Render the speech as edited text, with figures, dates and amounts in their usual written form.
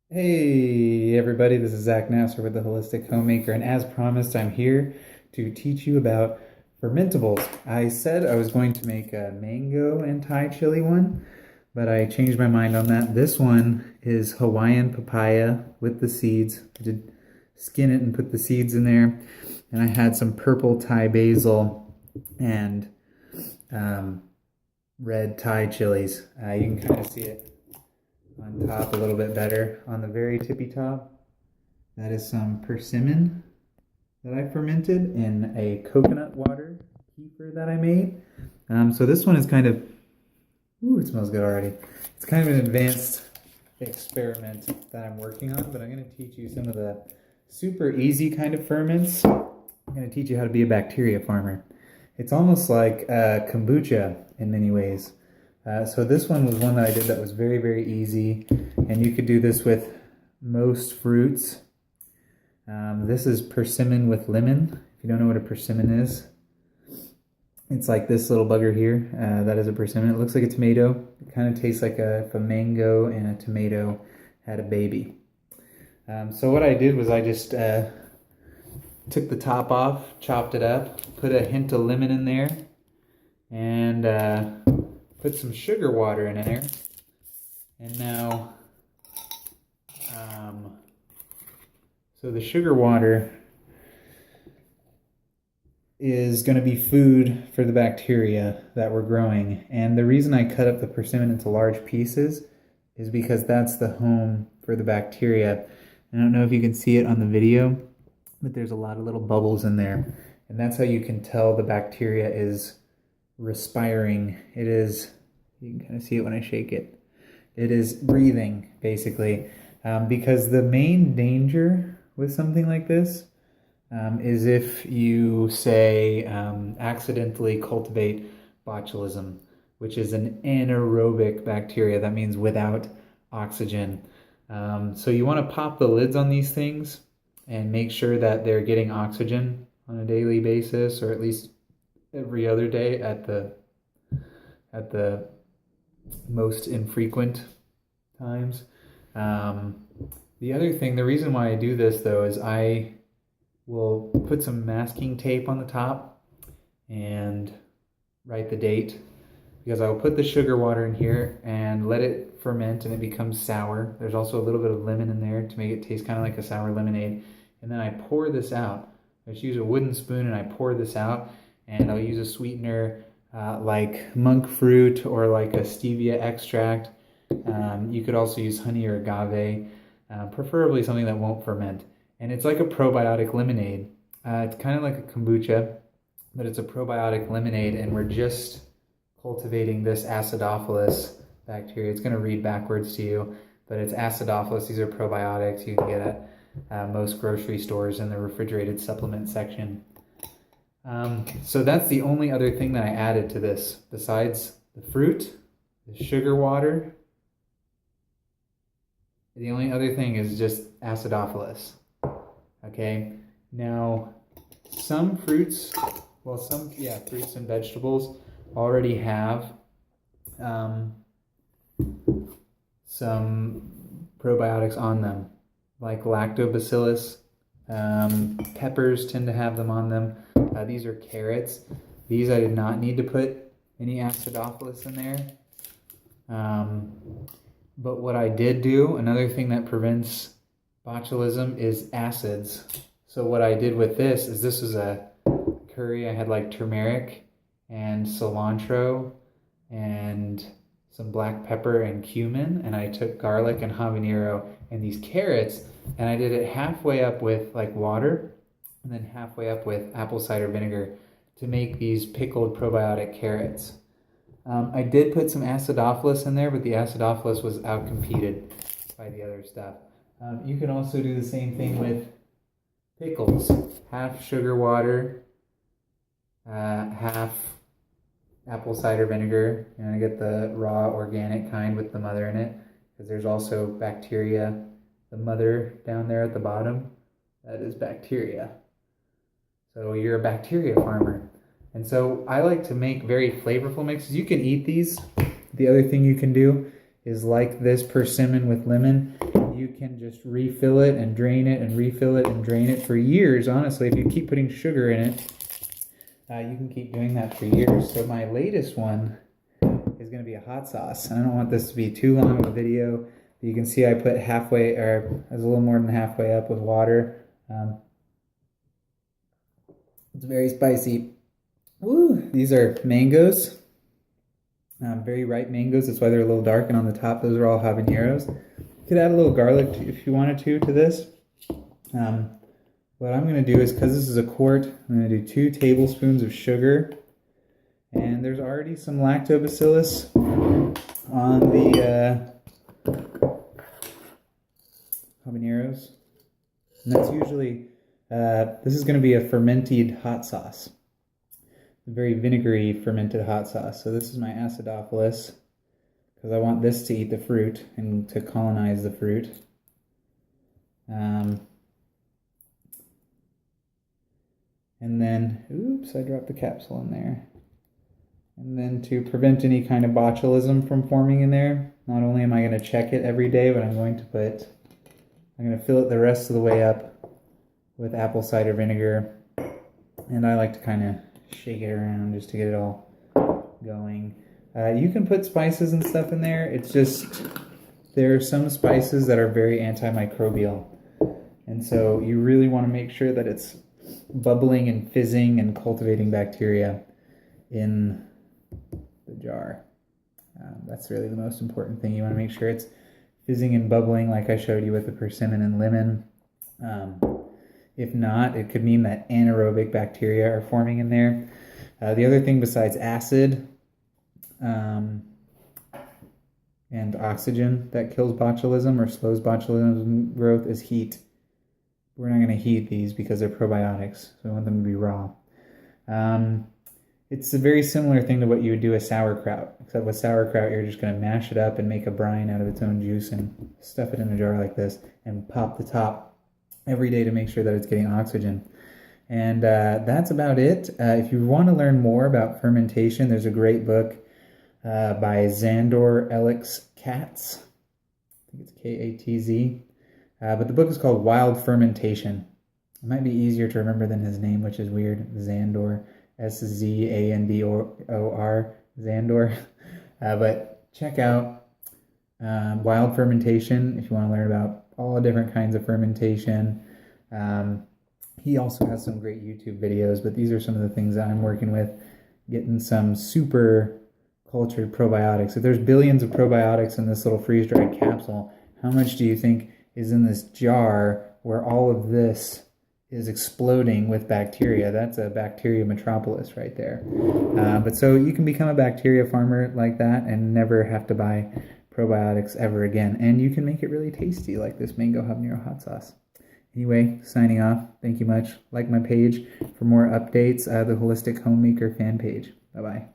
Hey everybody, this is Zach Nasser with the Holistic Homemaker, and as promised, I'm here to teach you about fermentables. I said I was going to make a mango and Thai chili one, but I changed my mind on that. This one is Hawaiian papaya with the seeds. I did skin it and put the seeds in there, and I had some purple Thai basil and red Thai chilies. You can kind of see it on top a little bit better. On the very tippy top, that is some persimmon that I fermented in a coconut water kefir that I made. So this one is kind of, ooh, it smells good already. It's kind of an advanced experiment that I'm working on, but I'm going to teach you some of the super easy kind of ferments. I'm going to teach you how to be a bacteria farmer. It's almost like kombucha in many ways. So this one was one that I did that was very, very easy, and you could do this with most fruits. This is persimmon with lemon. If you don't know what a persimmon is, it's like this little bugger here. That is a persimmon. It looks like a tomato. It kind of tastes like if a mango and a tomato had a baby. So what I did was I just took the top off, chopped it up, put a hint of lemon in there, and put some sugar water in there. And now, so the sugar water is going to be food for the bacteria that we're growing. And the reason I cut up the persimmon into large pieces is because that's the home for the bacteria. I don't know if you can see it on the video, but there's a lot of little bubbles in there. And that's how you can tell the bacteria is respiring. It is, you can kind of see it when I shake it. It is breathing, basically. Because the main danger with something like this is if you, say, accidentally cultivate botulism, which is an anaerobic bacteria. That means without oxygen. So you want to pop the lids on these things and make sure that they're getting oxygen on a daily basis, or at least every other day at the most infrequent times. The other thing, the reason why I do this though, is I will put some masking tape on the top and write the date, because I will put the sugar water in here and let it ferment and it becomes sour. There's also a little bit of lemon in there to make it taste kind of like a sour lemonade. And then I pour this out. I just use a wooden spoon and I pour this out, and I'll use a sweetener like monk fruit or like a stevia extract. You could also use honey or agave, preferably something that won't ferment. And it's like a probiotic lemonade. It's kind of like a kombucha, but it's a probiotic lemonade, and we're just cultivating this acidophilus bacteria. It's going to read backwards to you, but it's acidophilus. These are probiotics you can get at most grocery stores in the refrigerated supplement section. So that's the only other thing that I added to this, besides the fruit, the sugar water. The only other thing is just acidophilus. Okay, now some fruits, well, fruits and vegetables already have some probiotics on them, like lactobacillus. Peppers tend to have them on them. These are carrots. These I did not need to put any acidophilus in there. But what I did do, another thing that prevents botulism, is acids. So what I did with this is, this was a curry. I had like turmeric and cilantro and some black pepper and cumin, and I took garlic and habanero and these carrots, and I did it halfway up with like water and then halfway up with apple cider vinegar to make these pickled probiotic carrots. I did put some acidophilus in there, but the acidophilus was outcompeted by the other stuff. You can also do the same thing with pickles. Half sugar water, half apple cider vinegar. You know, I get the raw organic kind with the mother in it, because there's also bacteria. The mother down there at the bottom, that is bacteria. So you're a bacteria farmer. And so I like to make very flavorful mixes. You can eat these. The other thing you can do is, like this persimmon with lemon, you can just refill it and drain it and refill it and drain it for years. Honestly, if you keep putting sugar in it, you can keep doing that for years. So my latest one is going to be a hot sauce. And I don't want this to be too long of a video. You can see I put halfway, or I was a little more than halfway up with water. It's very spicy. Woo! These are mangoes. Very ripe mangoes. That's why they're a little dark. And on the top, those are all habaneros. You could add a little garlic if you wanted to this. What I'm going to do is, because this is a quart, I'm going to do 2 tablespoons of sugar. And there's already some lactobacillus on the habaneros. And that's usually, this is going to be a fermented hot sauce. A very vinegary fermented hot sauce. So this is my acidophilus, because I want this to eat the fruit and to colonize the fruit. And then, oops, I dropped the capsule in there. And then to prevent any kind of botulism from forming in there, not only am I going to check it every day, but I'm going to fill it the rest of the way up with apple cider vinegar. And I like to kind of shake it around just to get it all going. You can put spices and stuff in there. It's just, there are some spices that are very antimicrobial. And so you really want to make sure that it's bubbling and fizzing and cultivating bacteria in the jar. That's really the most important thing. You want to make sure it's fizzing and bubbling like I showed you with the persimmon and lemon. If not, it could mean that anaerobic bacteria are forming in there. The other thing besides acid and oxygen that kills botulism or slows botulism growth is heat. We're not going to heat these because they're probiotics, so we want them to be raw. It's a very similar thing to what you would do with sauerkraut, except with sauerkraut you're just going to mash it up and make a brine out of its own juice and stuff it in a jar like this and pop the top every day to make sure that it's getting oxygen. And that's about it. If you want to learn more about fermentation, there's a great book by Zandor Elix Katz. I think it's K-A-T-Z. But the book is called Wild Fermentation. It might be easier to remember than his name, which is weird. Zandor, S-Z-A-N-D-O-R, Zandor. But check out Wild Fermentation if you want to learn about all different kinds of fermentation. He also has some great YouTube videos, but these are some of the things that I'm working with, getting some super cultured probiotics. If there's billions of probiotics in this little freeze-dried capsule, how much do you think is in this jar where all of this is exploding with bacteria? That's a bacteria metropolis right there. But so you can become a bacteria farmer like that and never have to buy probiotics ever again. And you can make it really tasty like this mango habanero hot sauce. Anyway, signing off. Thank you much. Like my page for more updates. The Holistic Homemaker fan page. Bye-bye.